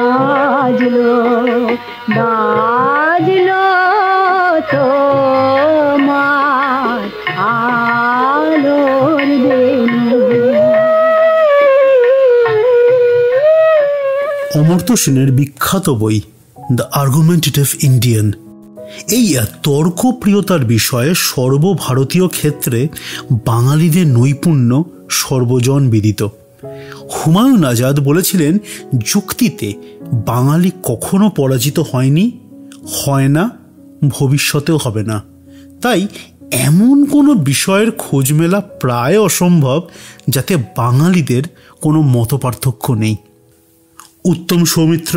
বাজলো বাজলো তোমার আলোর বেনু। অমর্ত্য সেনের বিখ্যাত বই দ্য আর্গুমেন্টেটিভ ইন্ডিয়ান, এই তর্কপ্রিয়তার বিষয়ে সর্বভারতীয় ক্ষেত্রে বাঙালিদের নৈপুণ্য সর্বজন বিদিত। হুমায়ুন আজাদ বলেছিলেন, যুক্তিতে বাঙালি কখনো পরাজিত হয়নি, হয় না, ভবিষ্যতেও হবে না। তাই এমন কোনো বিষয়ের খোঁজ মেলা প্রায় অসম্ভব যাতে বাঙালিদের কোনো মতপার্থক্য নেই। উত্তম সৌমিত্র,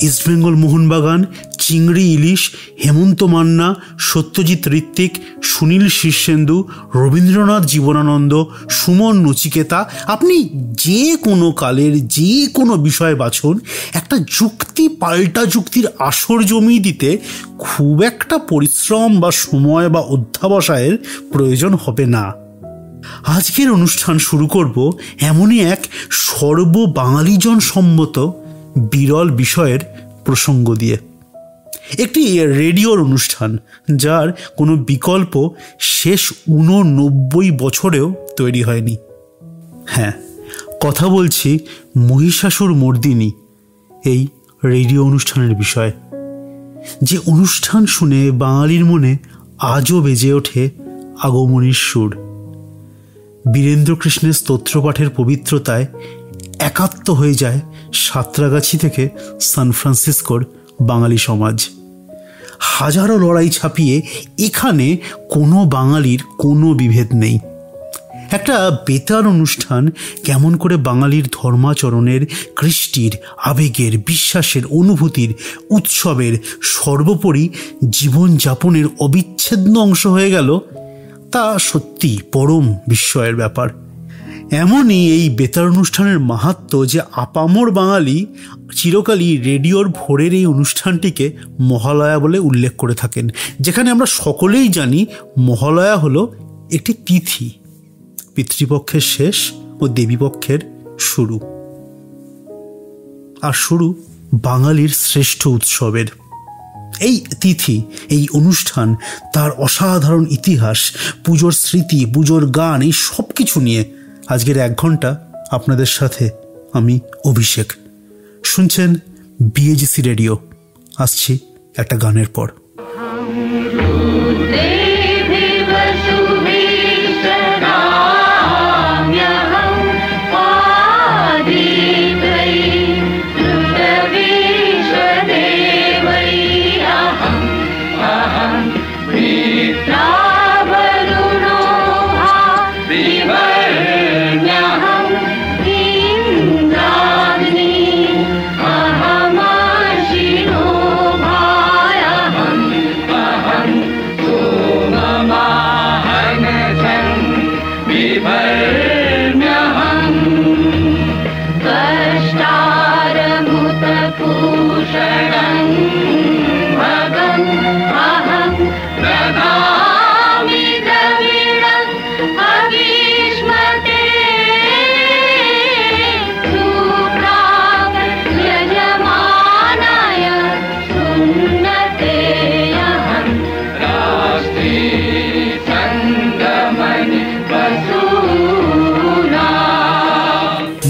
ইস্টবেঙ্গল মোহনবাগান, চিংড়ি ইলিশ, হেমন্ত মান্না, সত্যজিৎ ঋত্বিক, সুনীল শীর্ষেন্দু, রবীন্দ্রনাথ জীবনানন্দ, সুমন নচিকেতা, আপনি যে কোনো কালের যে কোনো বিষয় বাছুন, একটা যুক্তি পাল্টা যুক্তির আসর জমিয়ে দিতে খুব একটা পরিশ্রম বা সময় বা অধ্যাবসায়ের প্রয়োজন হবে না। আজকের অনুষ্ঠান শুরু করব এমনই এক সর্ববাঙালিজন সম্মত বিরল বিষয়ের প্রসঙ্গ দিয়ে। একটি রেডিওর অনুষ্ঠান যার কোনো বিকল্প শেষ 89 বছরেও তৈরি হয়নি। হ্যাঁ, কথা বলছি মহিষাসুর মর্দিনী এই রেডিও অনুষ্ঠানের বিষয়ে, যে অনুষ্ঠান শুনে বাঙালির মনে আজও বেজে ওঠে আগমনীর সুর। বীরেন্দ্রকৃষ্ণের স্তোত্রপাঠের পবিত্রতায় একাত্ম হয়ে যায় সাঁতরাগাছি থেকে সান ফ্রান্সিসকোর বাঙালি সমাজ। হাজারো লড়াই ছাপিয়ে এখানে কোনো বাঙালির কোনো বিভেদ নেই। একটা বেতার অনুষ্ঠান কেমন করে বাঙালির ধর্মাচরণের, কৃষ্টির, আবেগের, বিশ্বাসের, অনুভূতির, উৎসবের, সর্বোপরি জীবনযাপনের অবিচ্ছেদ্য অংশ হয়ে গেল, তা সত্যি পরম বিস্ময়ের ব্যাপার। এমনই এই বেতার অনুষ্ঠানের মাহাত্ম্য যে আপামর বাঙালি চিরকালই রেডিওর ভোরের এই অনুষ্ঠানটিকে মহালয়া বলে উল্লেখ করে থাকেন, যেখানে আমরা সকলেই জানি মহালয়া হলো একটি তিথি, পিতৃপক্ষের শেষ ও দেবীপক্ষের শুরু, আর শুরু বাঙালির শ্রেষ্ঠ উৎসবের। এই তিথি, এই অনুষ্ঠান, তার অসাধারণ ইতিহাস, পুজোর স্মৃতি, পুজোর গান, এই সব কিছু নিয়ে আজকের 1 ঘন্টা আপনাদের সাথে আমি অভিষেক। শুনছেন বিএজিসি রেডিও। আসছি একটা গানের পর।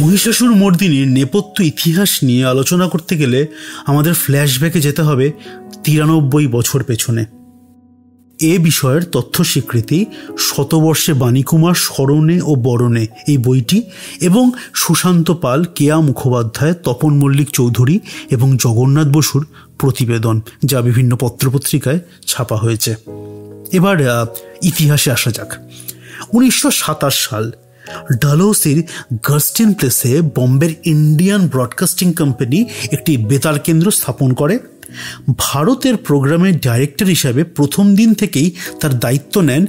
মহিষাসুর মর্দিনীর নেপথ্য ইতিহাস নিয়ে আলোচনা করতে গেলে আমাদের ফ্ল্যাশব্যাকে যেতে হবে 93 বছর পেছনে। এ বিষয়ের তথ্য স্বীকৃতি শতবর্ষে বাণীকুমার স্মরণে ও বরণে এই বইটি এবং সুশান্ত পাল, কেয়া মুখোপাধ্যায়, তপন মল্লিক চৌধুরী এবং জগন্নাথ বসুর প্রতিবেদন, যা বিভিন্ন পত্রপত্রিকায় ছাপা হয়েছে। এবার ইতিহাসে আসা যাক। 1927 সাল ডালহৌসির গার্স্টিন প্লেসে বম্বের ইন্ডিয়ান ব্রডকাস্টিং কোম্পানি একটি বেতার কেন্দ্র স্থাপন করে। ভারতের প্রোগ্রামের ডাইরেক্টর হিসাবে প্রথম দিন থেকেই তার দায়িত্ব নেন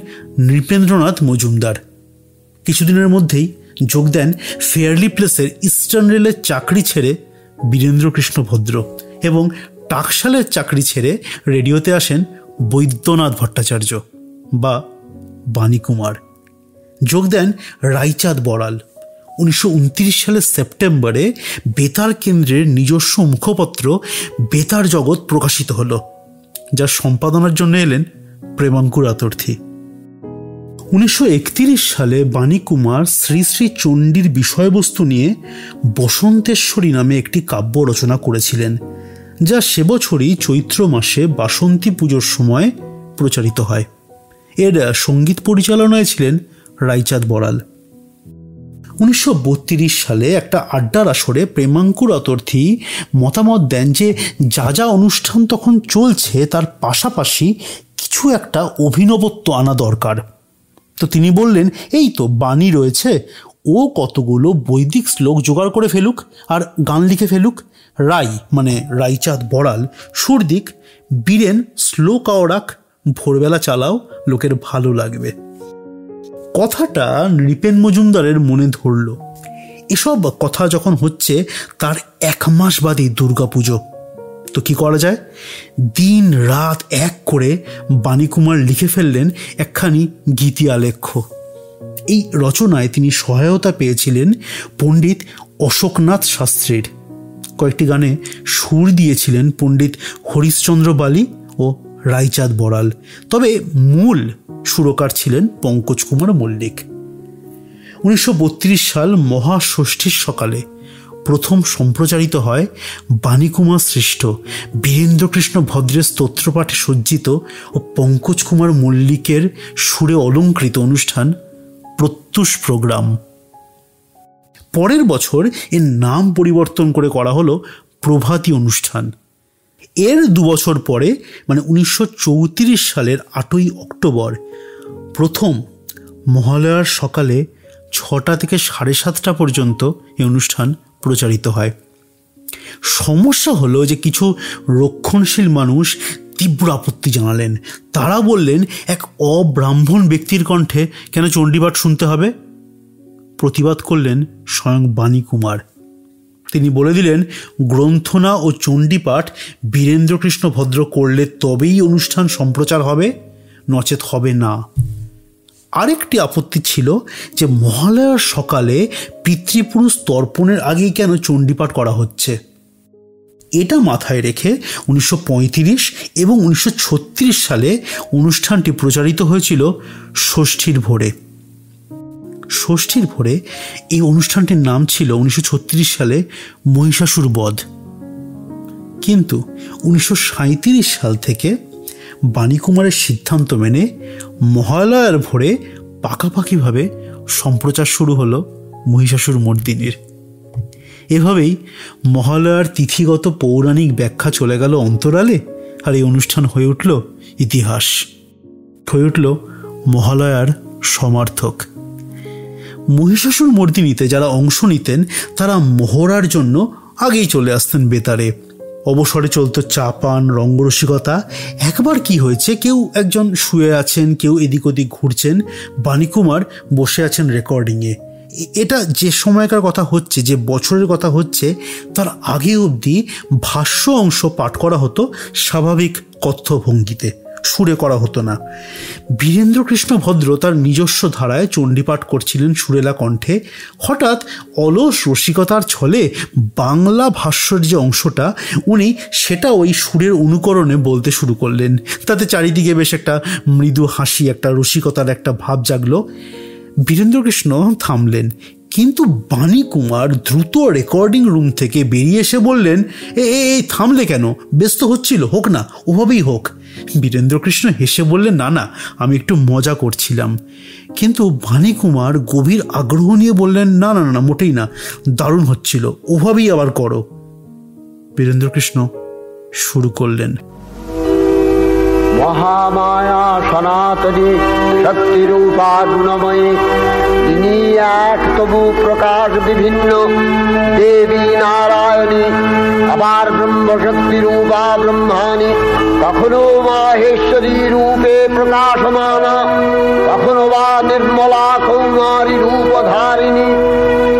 নৃপেন্দ্রনাথ মজুমদার। কিছুদিনের মধ্যেই যোগ দেন ফেয়ারলি প্লেসের ইস্টার্ন রেলের চাকরি ছেড়ে বীরেন্দ্রকৃষ্ণ ভদ্র, এবং টাকশালের চাকরি ছেড়ে রেডিওতে আসেন বৈদ্যনাথ ভট্টাচার্য বা বাণীকুমার। যোগ দেন রায়চাঁদ বড়াল। 1929 সালের সেপ্টেম্বরে বেতার কেন্দ্রের নিজস্ব মুখপত্র বেতার জগৎ প্রকাশিত হলো, যার সম্পাদনার জন্য এলেন প্রেমাঙ্কুর আতর্থী। 1931 সালে বাণীকুমার শ্রী শ্রী চণ্ডীর বিষয়বস্তু নিয়ে বসন্তেশ্বরী নামে একটি কাব্য রচনা করেছিলেন, যা সে বছরই চৈত্র মাসে বাসন্তী পুজোর সময় প্রচারিত হয়। এর সঙ্গীত পরিচালনায় ছিলেন রাইচাঁদ বড়াল। 1932 সালে একটা আড্ডার আসরে প্রেমাঙ্কুর আতর্থী মতামত দেন যে যা যা অনুষ্ঠান তখন চলছে তার পাশাপাশি কিছু একটা অভিনবত্ব আনা দরকার। তো তিনি বললেন, এই তো বাণী রয়েছে, ও কতগুলো বৈদিক শ্লোক জোগাড় করে ফেলুক আর গান লিখে ফেলুক। রাই মানে রাইচাঁদ বড়াল সুর দিক, বীরেন শ্লোক আওড়াক, ভোরবেলা চালাও, লোকের ভালো লাগবে। কথাটা নৃপেন মজুমদারের মনে ধরল। এসব কথা যখন হচ্ছে তার 1 মাস বাদেই দুর্গাপুজো। তো কি করা যায়? দিন রাত এক করে বাণীকুমার লিখে ফেললেন একখানি গীতি আলেখ্য। এই রচনায় তিনি সহায়তা পেয়েছিলেন পণ্ডিত অশোকনাথ শাস্ত্রীর। কয়েকটি গানে সুর দিয়েছিলেন পণ্ডিত হরিশচন্দ্র বালি ও রাইচাঁদ বড়াল, তবে মূল সুরকার ছিলেন পঙ্কজ কুমার মল্লিক। 1932 সাল মহাষষ্ঠীর সকালে প্রথম সম্প্রচারিত হয় বাণীকুমার সৃষ্ট বীরেন্দ্রকৃষ্ণ ভদ্রের স্তোত্রপাঠে সজ্জিত ও পঙ্কজ কুমার মল্লিকের সুরে অলঙ্কৃত অনুষ্ঠান প্রত্যুষ প্রোগ্রাম। পরের বছর এর নাম পরিবর্তন করে করা হলো প্রভাতী অনুষ্ঠান। এর 2 বছর পরে মানে 1934 সালের 8ই অক্টোবর প্রথম মহালয়ার সকালে 6টা থেকে 7:30 পর্যন্ত এই অনুষ্ঠান প্রচারিত হয়। সমস্যা হলো যে কিছু রক্ষণশীল মানুষ তীব্র আপত্তি জানালেন। তারা বললেন, এক অব্রাহ্মণ ব্যক্তির কণ্ঠে কেন চণ্ডীপাঠ শুনতে হবে? প্রতিবাদ করলেন স্বয়ং বাণীকুমার। তিনি বলে দিলেন, গ্রন্থনা ও চণ্ডীপাঠ বীরেন্দ্রকৃষ্ণ ভদ্র করলে তবেই অনুষ্ঠান সম্প্রচার হবে, নচেত হবে না। আরেকটি আপত্তি ছিল যে মহালয়ার সকালে পিতৃপুরুষ তর্পণের আগেই কেন চণ্ডীপাঠ করা হচ্ছে। এটা মাথায় রেখে 1935 এবং 1936 সালে অনুষ্ঠানটি প্রচারিত হয়েছিল ষষ্ঠীর ভোরে। ষষ্ঠীর ভোরে এই অনুষ্ঠানটির নাম ছিল 1936 সালে মহিষাসুর বধ। কিন্তু 1937 সাল থেকে বাণীকুমারের সিদ্ধান্ত মেনে মহালয়ার ভোরে পাকাপাকিভাবে সম্প্রচার শুরু হলো মহিষাসুর মর্দিনীর। এভাবেই মহালয়ার তিথিগত পৌরাণিক ব্যাখ্যা চলে গেল অন্তরালে, আর এই অনুষ্ঠান হয়ে উঠল ইতিহাস, হয়ে উঠল মহালয়ার সমার্থক। মহিষাসুর মর্দিনীতে যারা অংশ নিতেন তারা মহড়ার জন্য আগেই চলে আসতেন বেতারে। অবসরে চলত চা পান, রঙ্গরসিকতা। একবার কি হয়েছে, কেউ একজন শুয়ে আছেন, কেউ এদিক ওদিক ঘুরছেন, বাণীকুমার বসে আছেন রেকর্ডিংয়ে। এটা যে সময়কার কথা হচ্ছে, যে বছরের কথা হচ্ছে, তার আগে অবধি ভাষ্য অংশ পাঠ করা হতো স্বাভাবিক কথ্য ভঙ্গিতে, সুরে করা হতো না। বীরেন্দ্রকৃষ্ণ ভদ্র তার নিজস্ব ধারায় চণ্ডীপাঠ করছিলেন সুরেলা কণ্ঠে। হঠাৎ অলস রসিকতার ছলে বাংলা ভাষ্যের যে অংশটা, উনি সেটা ওই সুরের অনুকরণে বলতে শুরু করলেন। তাতে চারিদিকে বেশ একটা মৃদু হাসি, একটা রসিকতার একটা ভাব জাগলো। বীরেন্দ্রকৃষ্ণ থামলেন, কিন্তু বাণীকুমার দ্রুত রেকর্ডিং রুম থেকে বেরিয়ে এসে বললেন, এই থামলে কেন? ব্যস্ত হচ্ছিল, হোক না, ওভাবেই হোক। বীরেন্দ্রকৃষ্ণ হেসে বললেন, না না, আমি একটু মজা করছিলাম। কিন্তু বাণীকুমার গভীর আগ্রহ নিয়ে বললেন, না না না, মোটেই না, দারুণ হচ্ছিল, ওভাবেই আবার করো। বীরেন্দ্রকৃষ্ণ শুরু করলেন, মহামায়া সনাতনী শক্তিরূপা গুণময়ী, তিনি এক তবু প্রকাশ বিভিন্ন, দেবী নারায়ণী, আবার ব্রহ্মশক্তি রূপা ব্রহ্মাণী, কখনো মাহেশ্বরী রূপে প্রকাশমানা, কখনো বা নির্মলা কৌমারী রূপধারিণী,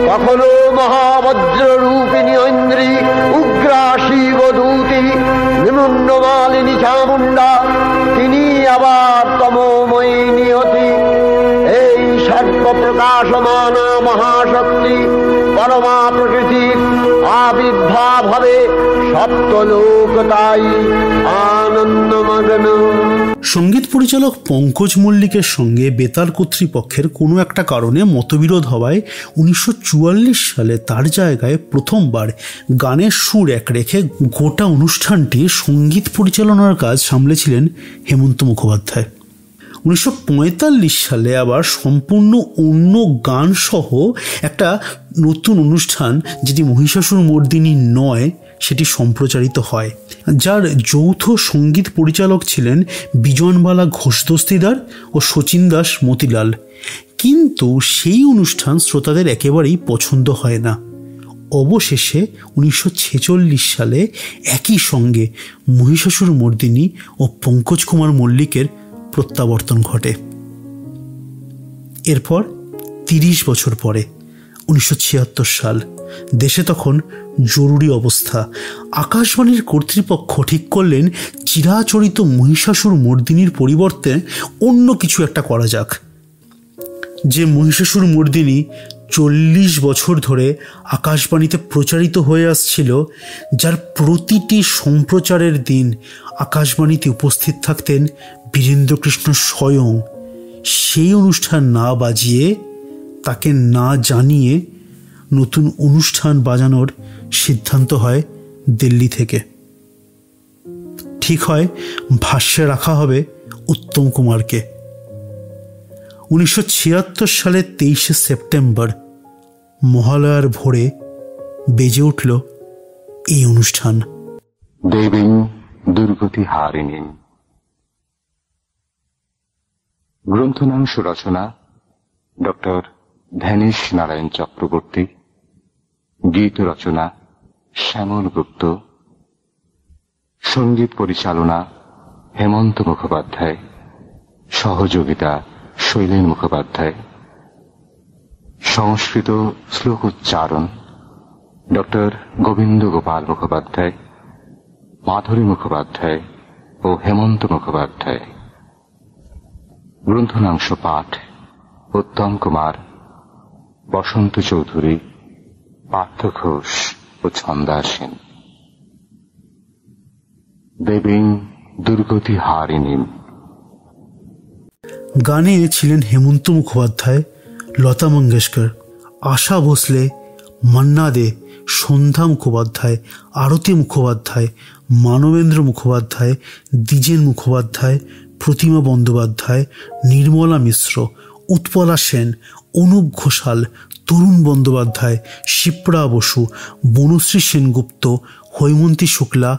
কখনো মহাবজ্র রূপিণী ঐন্দ্রী, উগ্রা শিবদূতি, নিমুন্নমালিনী চামুণ্ডা, তিনি আবার তমোময়ী নিয়তি। এই সর্বপ্রকাশমানা মহাশক্তি যথাভাবে সপ্তলোক তাই আনন্দমগ্ন। সঙ্গীত পরিচালক পঙ্কজ মল্লিকের সঙ্গে বেতার কর্তৃপক্ষের কোনো একটা কারণে মতবিরোধ হওয়ায় 1944 সালে তার জায়গায় প্রথমবার গানের সুর এক রেখে গোটা অনুষ্ঠানটি সঙ্গীত পরিচালনার কাজ সামলেছিলেন হেমন্ত মুখোপাধ্যায়। 1945 সালে আবার সম্পূর্ণ অন্য গান সহ একটা নতুন অনুষ্ঠান, যেটি মহিষাসুর মর্দিনী নয়, সেটি সম্প্রচারিত হয়, যার যৌথ সঙ্গীত পরিচালক ছিলেন বিজনবালা ঘোষ দস্তিদার ও শচীন দাস মতিলাল। কিন্তু সেই অনুষ্ঠান শ্রোতাদের একেবারেই পছন্দ হয় না। অবশেষে 1946 সালে একই সঙ্গে মহিষাসুর মর্দিনী ও পঙ্কজ কুমার মল্লিকের প্রত্যাবর্তন ঘটে। এরপর 30 বছর পরে 1976 সাল, দেশে তখন জরুরি অবস্থা। আকাশবাণীর কর্তৃপক্ষ ঠিক করলেন চিরাচরিত মহিষাসুর মর্দিনীর পরিবর্তে অন্য কিছু একটা করা যাক। যে মহিষাসুর মর্দিনী 40 বছর ধরে আকাশবাণীতে প্রচারিত হয়ে আসছিল, যার প্রতিটি সম্প্রচারের দিন আকাশবাণীতে উপস্থিত থাকতেন বীরেন্দ্রকৃষ্ণ স্বয়ং, সেই অনুষ্ঠান না বাজিয়ে, তাকে না জানিয়ে নতুন অনুষ্ঠান বাজানোর সিদ্ধান্ত হয় দিল্লি থেকে। ঠিক হয় ভাষ্যে রাখা হবে উত্তম কুমারকে। 1976 সালের 23 সেপ্টেম্বর মহালয়ার ভোরে বেজে উঠল এই অনুষ্ঠান। দেবী দুর্গতি হারিণী। গ্রন্থনাংশ রচনা ডক্টর ধ্যানেশ নারায়ণ চক্রবর্তী, গীত রচনা শ্যামল গুপ্ত, সঙ্গীত পরিচালনা হেমন্ত মুখোপাধ্যায়, সহযোগিতা শৈলেন মুখোপাধ্যায়, সংস্কৃত শ্লোক উচ্চারণ ডক্টর গোবিন্দ গোপাল মুখোপাধ্যায়, মাধুরী মুখোপাধ্যায় ও হেমন্ত মুখোপাধ্যায়। গ্রন্থনাংশ পাঠ উত্তম কুমার, বসন্ত চৌধুরী, পার্থ ঘোষ ও ছন্দা সেন। দেবী দুর্গতি হারিণী। গানে ছিলেন হেমন্ত মুখোপাধ্যায়, লতা মঙ্গেশকর, আশা ভোসলে, মান্না দে, সন্ধ্যা মুখোপাধ্যায়, আরতি মুখোপাধ্যায়, মানবেন্দ্র মুখোপাধ্যায়, দ্বিজেন মুখোপাধ্যায়, প্রতিমা বন্দ্যোপাধ্যায়, নির্মলা মিশ্র, উৎপলা সেন, অনুপ ঘোষাল, তরুণ বন্দ্যোপাধ্যায়, শিপ্রা বসু, বনশ্রী সেনগুপ্ত, হৈমন্তী শুক্লা,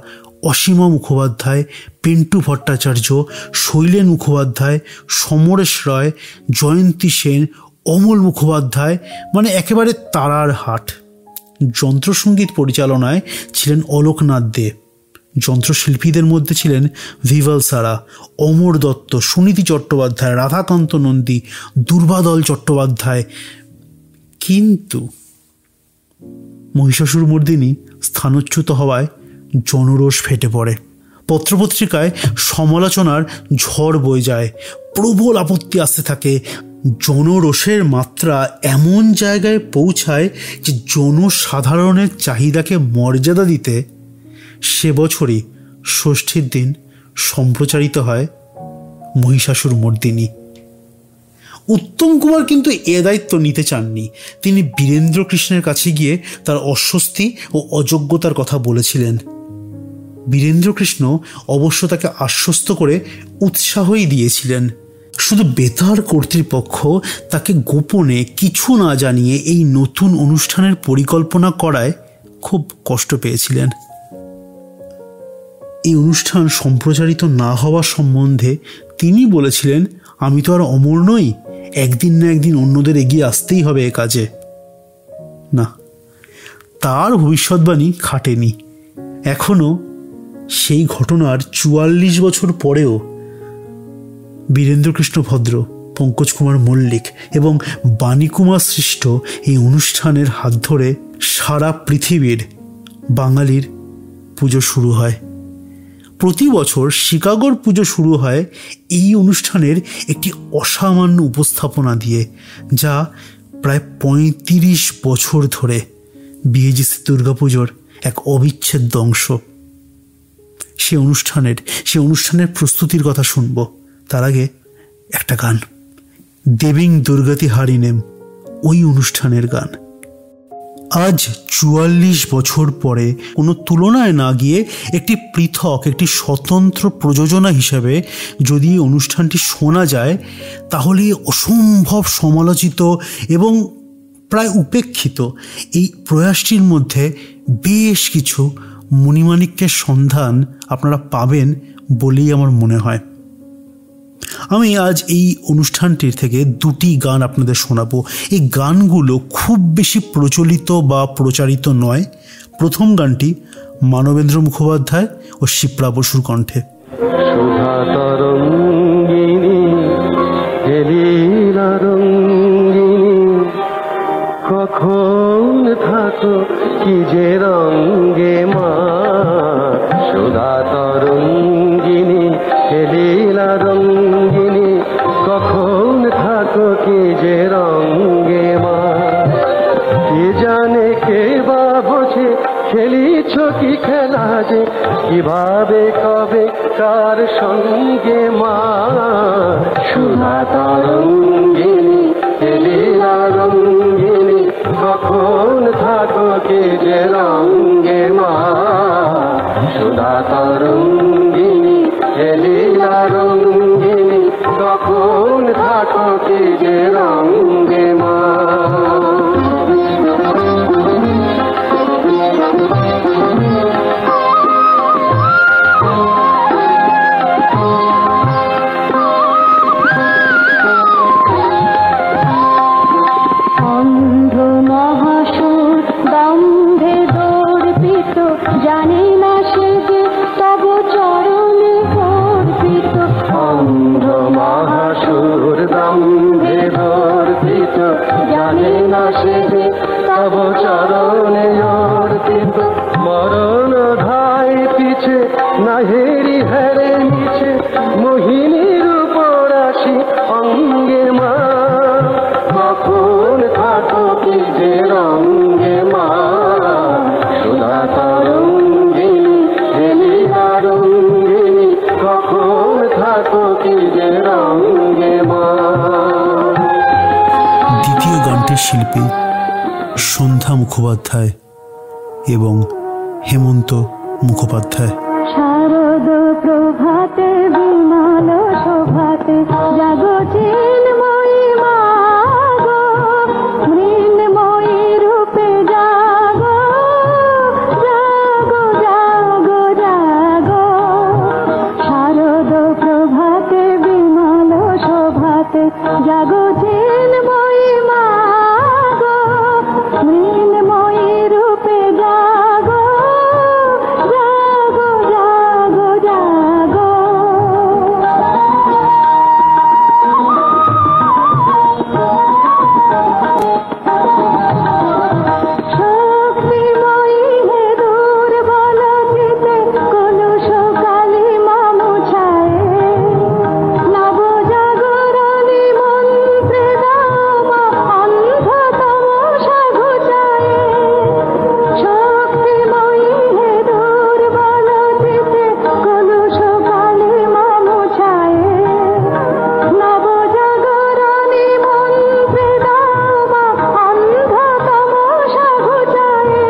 অসীমা মুখোপাধ্যায়, পেন্টু ভট্টাচার্য, শৈলেন মুখোপাধ্যায়, সমরেশ রায়, জয়ন্তী সেন, অমল মুখোপাধ্যায়, মানে একেবারে তারার হাট। যন্ত্রসঙ্গীত পরিচালনায় ছিলেন অলোকনাথ দে। যন্ত্রশিল্পীদের মধ্যে ছিলেন ভিভাল সারা, অমর দত্ত, সুনীতি চট্টোপাধ্যায়, রাধাকান্ত নন্দী, দুর্বাদল চট্টোপাধ্যায়। কিন্তু মহিষাসুর মর্দিনী স্থানচ্যুত হওয়ায় জনরোষ ফেটে পড়ে। পত্রপত্রিকায় সমালোচনার ঝড় বয়ে যায়, প্রবল আপত্তি আসতে থাকে। জনরোষের মাত্রা এমন জায়গায় পৌঁছায় যে জনসাধারণের চাহিদাকে মর্যাদা দিতে সে বছরই ষষ্ঠীর দিন সম্প্রচারিত হয় মহিষাসুর মর্দিনী। উত্তম কুমার কিন্তু এ দায়িত্ব নিতে চাননি। তিনি বীরেন্দ্রকৃষ্ণের কাছে গিয়ে তার অস্বস্তি ও অযোগ্যতার কথা বলেছিলেন। বীরেন্দ্রকৃষ্ণ অবশ্য তাকে আশ্বস্ত করে উৎসাহই দিয়েছিলেন। শুধু বেতার কর্তৃপক্ষ তাকে গোপনে কিছু না জানিয়ে এই নতুন অনুষ্ঠানের পরিকল্পনা করায় খুব কষ্ট পেয়েছিলেন। এই অনুষ্ঠান সম্প্রচারিত না হওয়া সম্বন্ধে তিনি বলেছিলেন, আমি তো আর অমর নই, একদিন না একদিন অন্যদের এগিয়ে আসতেই হবে এ কাজে। না, তার ভবিষ্যৎবাণী খাটেনি। এখনো সেই ঘটনার 44 বছর পরেও বীরেন্দ্রকৃষ্ণ ভদ্র, পঙ্কজ কুমার মল্লিক এবং বাণীকুমার সৃষ্ট এই অনুষ্ঠানের হাত ধরে সারা পৃথিবীর বাঙালির পুজো শুরু হয়। প্রতি বছর শিকাগোর পুজো শুরু হয় এই অনুষ্ঠানের একটি অসামান্য উপস্থাপনা দিয়ে, যা প্রায় 35 বছর ধরে বিএজিসি দুর্গাপুজোর এক অবিচ্ছেদ্য অংশ। সে অনুষ্ঠানের প্রস্তুতির কথা শুনব। তার আগে একটা গান, দেবিং দুর্গতি হারিনেম, ওই অনুষ্ঠানের গান। আজ 44 বছর পরে কোনো তুলনায় না গিয়ে একটি পৃথক, একটি স্বতন্ত্র প্রযোজনা হিসেবে যদি অনুষ্ঠানটি শোনা যায়, তাহলে অসম্ভব সমালোচিত এবং প্রায় উপেক্ষিত এই প্রয়াসটির মধ্যে বেশ কিছু মণিমাণিক্যের সন্ধান আপনারা পাবেন বলেই আমার মনে হয়। আমি আজ এই অনুষ্ঠানটির থেকে দুটি গান আপনাদের শোনাবো। এই গানগুলো খুব বেশি প্রচলিত বা প্রচারিত নয়। প্রথম গানটি মানবেন্দ্র মুখোপাধ্যায় ও শিপ্রা বসুর কণ্ঠে। সুধা তরঙ্গিনী হেলিলা রঙ্গিনী, কখন থাকো কি যে রঙ্গে মা। সুধা তরঙ্গিনী হেলিলা রঙ্গিনী, কখন থাকো কি যে রঙ্গে মা। কে জানে কে বা বোঝে খেলিছ কি খেলা যে, কিভাবে কবে কার সঙ্গে মা। সুধা তরঙ্গিনী হেলিলা রঙ্গিনী, কখন থাকো কি যে রঙ্গে মা। সুধা তরঙ্গিনী হেলিলা রঙ্গিনী, কখন থাকো কি যে রঙ্গে মা। জানি না সে যে তব চরণে অর্পিত। অন্ধ মহাসুর দম্ভে বর্ধিত, জানি না সে যে তব চরণে অর্পিত। মরণ ধাই পিছে নাহেরি হেরে নিচে, মোহিনীর উপর আসি অঙ্গে মা। কখন থাকো কি যে রঙ্গে মা। সুধা তরঙ্গিনী হেলিলা রঙ্গিনী, কখন থাকো কি যে রঙ্গে মা। দ্বিতীয় গানটির শিল্পী সন্ধ্যা মুখোপাধ্যায় এবং হেমন্ত মুখোপাধ্যায়। শারদ প্রভাতে বিমল শোভাতে, জাগো চিন্ময়ী মা গো, মৃন্ময়ী রূপে জাগো, জাগো জাগো জাগো। শারদ প্রভাতে বিমল শোভাতে, জাগো চিন্ময়ী মা গো, মৃন্ময়ী রূপে জাগো, জাগো জাগো জাগো। শক্তিময়ী হে দুর্বল চিতে, কলুষ কালী মা মুছায়ে, নব জাগরণী মন্ত্রে দাও মা, অন্ধ তমসা ঘুচায়ে। শক্তিময়ী হে দুর্বল চিতে, কলুষ কালী মা মুছায়ে, নব জাগরণী মন্ত্রে দাও মা, অন্ধ তমসা ঘুচায়ে।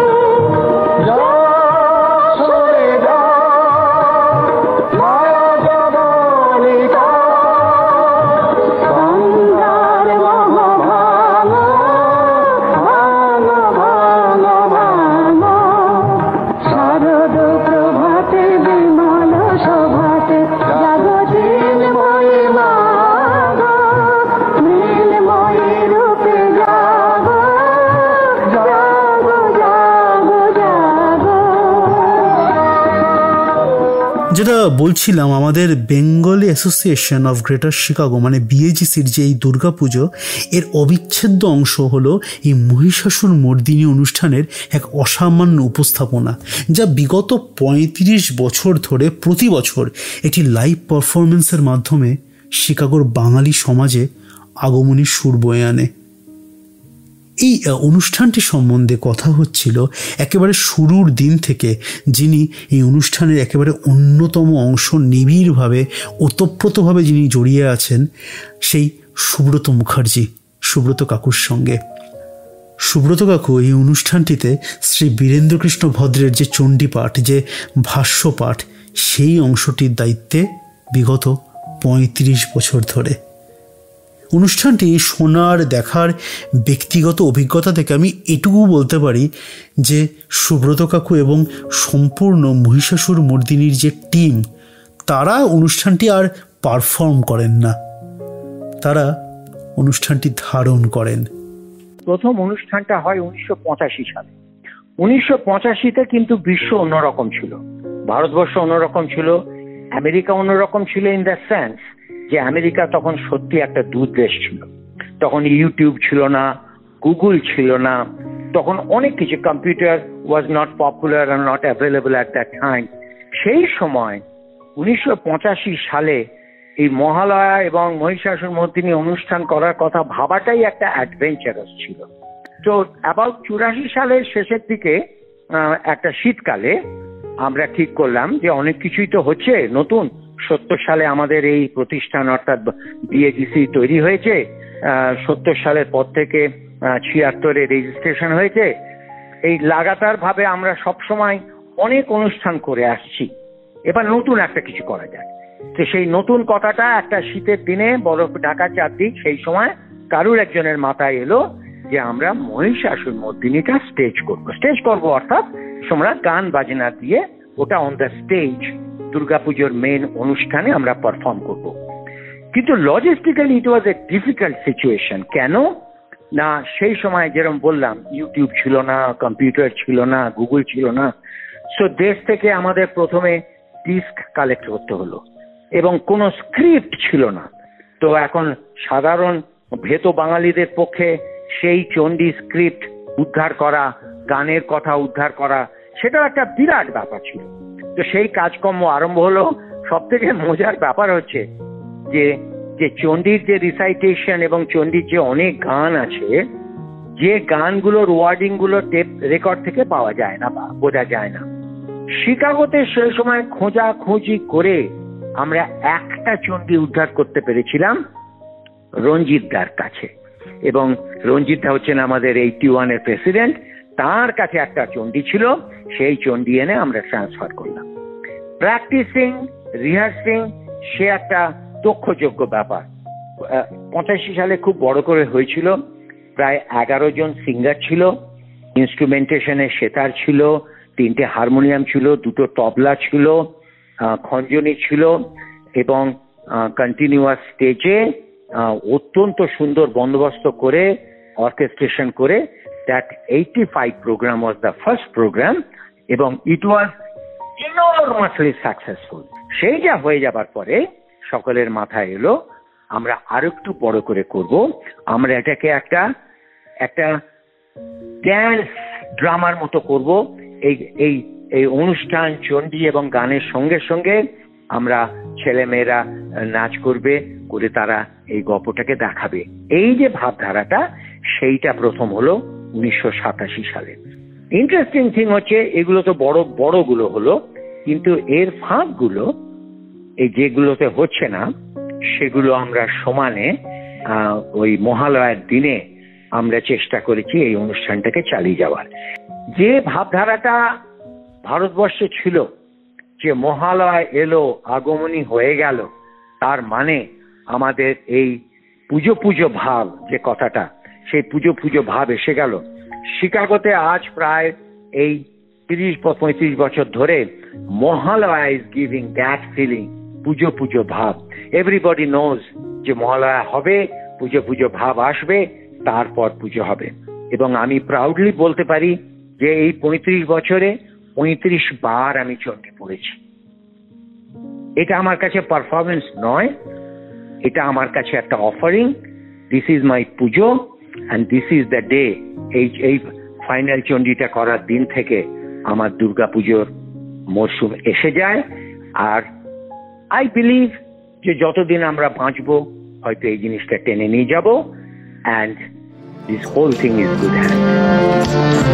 গঙ্গার মোহ ভাঙো, ভাঙো ভাঙো ভাঙো। শারদ প্রভাতে বিমল শোভাতে, জাগো চিন্ময়ী মা গো, মৃন্ময়ী রূপে জাগো, জাগো জাগো জাগো। যেটা বলছিলাম, আমাদের Bengali association of greater Chicago মানে বিএজিসির যে এই দুর্গাপুজো, এর অবিচ্ছেদ্য অংশ হলো এই মহিষাসুর মর্দিনী অনুষ্ঠানের এক অসামান্য উপস্থাপনা, যা বিগত 35 বছর ধরে প্রতি বছর একটি লাইভ পারফরমেন্সের মাধ্যমে শিকাগোর বাঙালি সমাজে আগমনী সুর বয়ে আনে। এই অনুষ্ঠানটি সম্বন্ধে কথা হচ্ছিল একেবারে শুরুর দিন থেকে, যিনি এই অনুষ্ঠানের একেবারে অন্যতম অংশ নিবিড়ভাবে ওতপ্রোতভাবে যিনি জড়িয়ে আছেন, সেই সুব্রত মুখার্জি, সুব্রত কাকুর সঙ্গে। সুব্রত কাকু এই অনুষ্ঠানটিতে শ্রী বীরেন্দ্রকৃষ্ণ ভদ্রের যে চণ্ডীপাঠ, যে ভাষ্যপাঠ, সেই অংশটির দায়িত্বে বিগত ৩৫ বছর ধরে। অনুষ্ঠানটি শোনার দেখার ব্যক্তিগত অভিজ্ঞতা থেকে আমি এটুকু বলতে পারি যে সুব্রত কাকু এবং সম্পূর্ণ মহিষাসুর মর্দিনীর যে টিম, তারা অনুষ্ঠানটি আর পারফর্ম করেন না, তারা অনুষ্ঠানটি ধারণ করেন। প্রথম অনুষ্ঠানটা হয় ১৯৮৫ সালে। ১৯৮৫-তে কিন্তু বিশ্ব অন্যরকম ছিল, ভারতবর্ষ অন্যরকম ছিল, আমেরিকা অন্যরকম ছিল, ইন দ্য সেন্স যে আমেরিকা তখন সত্যি একটা দূর দেশ ছিল। তখন ইউটিউব ছিল না, গুগল ছিল না, তখন অনেক কিছু, computer was not popular and not available at that time. সেই সময় ১৯৮৫ সালে এই মহালয়া এবং মহিষাসুর মর্দিনী অনুষ্ঠান করার কথা ভাবাটাই একটা অ্যাডভেঞ্চারাস ছিল। তো অ্যাবাউট ৮৪ সালের শেষের দিকে একটা শীতকালে আমরা ঠিক করলাম যে অনেক কিছুই তো হচ্ছে নতুন। ৭০ সালে আমাদের এই প্রতিষ্ঠান অর্থাৎ বিএডিসি তৈরি হয়েছে, ৭০ সালের পর থেকে ৭৬-এ রেজিস্ট্রেশন হয়েছে। এই লাগাতার ভাবে আমরা সবসময় অনেক অনুষ্ঠান করে আসছি, এবার নতুন একটা কিছু করা যায়। তো সেই নতুন কথাটা একটা শীতের দিনে বরফ ঢাকা চারদিক, সেই সময় কারুর একজনের মাথায় এলো যে আমরা মহিষাসুর মর্দিনীটা স্টেজ করবো অর্থাৎ আমরা গান বাজনা দিয়ে ওটা অন দ্য স্টেজ দুর্গাপুজোর মেন অনুষ্ঠানে আমরা পারফর্ম করব। কিন্তু লজিস্টিক্যালি ইট ওয়াজ এ ডিফিকাল্ট সিচুয়েশন। কেন না, সেই সময় যেরকম বললাম ইউটিউব ছিল না, কম্পিউটার ছিল না, গুগল ছিল না। সো দেশ থেকে আমাদের প্রথমে ডিস্ক কালেক্ট করতে হলো এবং কোনো স্ক্রিপ্ট ছিল না। তো এখন সাধারণ ভেতো বাঙালিদের পক্ষে সেই চণ্ডী স্ক্রিপ্ট উদ্ধার করা, গানের কথা উদ্ধার করা, সেটাও একটা বিরাট ব্যাপার ছিল। তো সেই কাজকর্ম আরম্ভ হলো। সব থেকে মজার ব্যাপার হচ্ছে যে চণ্ডীর যে রিসাইটেশন এবং চণ্ডীর যে অনেক গান আছে, যে গানগুলোর ওয়ার্ডিং গুলো টেপ রেকর্ড থেকে পাওয়া যায় না বা বোঝা যায় না, শিকাগোতে সেই সময় খোঁজাখুঁজি করে আমরা একটা চণ্ডী উদ্ধার করতে পেরেছিলাম রঞ্জিত দার কাছে। এবং রঞ্জিত দা হচ্ছেন আমাদের 81-এর প্রেসিডেন্ট, তার কাছে একটা চণ্ডী ছিল, সেই চণ্ডী এনে আমরা ট্রান্সফার করলাম। প্র্যাকটিসিং, রিহার্সিং সে একটা দক্ষযোগ্য ব্যাপার। 85 সালে খুব বড় করে হয়েছিল, প্রায় 11 জন সিঙ্গার ছিল, ইনস্ট্রুমেন্টেশনে সেতার ছিল, 3টে হারমোনিয়াম ছিল, 2টো তবলা ছিল, খঞ্জনি ছিল এবং কন্টিনিউয়াস স্টেজে অত্যন্ত সুন্দর বন্দোবস্ত করে অর্কেস্ট্রেশন করে that 85 program was the first program এবং ইট ওয়াজ ইনরমাসলি সাকসেসফুল। সেই যা হয়ে যাবার পরে সকলের মাথায় এলো আমরা আরো একটু বড় করে করব, আমরা এটাকে একটা ড্যান্স ড্রামার মতো করব। এই অনুষ্ঠান চণ্ডী এবং গানের সঙ্গে সঙ্গে আমরা ছেলেমেয়েরা নাচ করবে, করে তারা এই গল্পটাকে দেখাবে। এই যে ভাবধারাটা, সেইটা প্রথম হলো 1987 সালে। ইন্টারেস্টিং থিং হচ্ছে এগুলো তো বড়গুলো হলো, কিন্তু এর ফাঁকগুলো এই যেগুলোতে হচ্ছে না সেগুলো আমরা সমানে ওই মহালয়ার দিনে আমরা চেষ্টা করেছি এই অনুষ্ঠানটাকে চালিয়ে যাওয়ার। যে ভাবধারাটা ভারতবর্ষে ছিল যে মহালয়া এলো, আগমনী হয়ে গেল, তার মানে আমাদের এই পুজো ভাব যে কথাটা, সেই পুজো ভাব এসে গেল। শিকাগোতে আজ প্রায় এই 30-35 বছর ধরে Mahalaya is giving that feeling, পুজো ভাব। এভরিবডি নোজ যে মহালয়া হবে, পুজো ভাব আসবে, তারপর পুজো হবে। এবং আমি প্রাউডলি বলতে পারি যে এই 35 বছরে 35 বার আমি চণ্ডী পড়েছি। এটা আমার কাছে পারফরমেন্স নয়, এটা আমার কাছে একটা offering. This is my Puja and this is the day. এই ফাইনাল চণ্ডীটা করার দিন থেকে আমার দুর্গাপুজোর মরশুম এসে যায়। আর আই বিলিভ যে যতদিন আমরা বাঁচবো হয়তো এই জিনিসটা টেনে নিয়ে যাব। And This whole thing is good hands.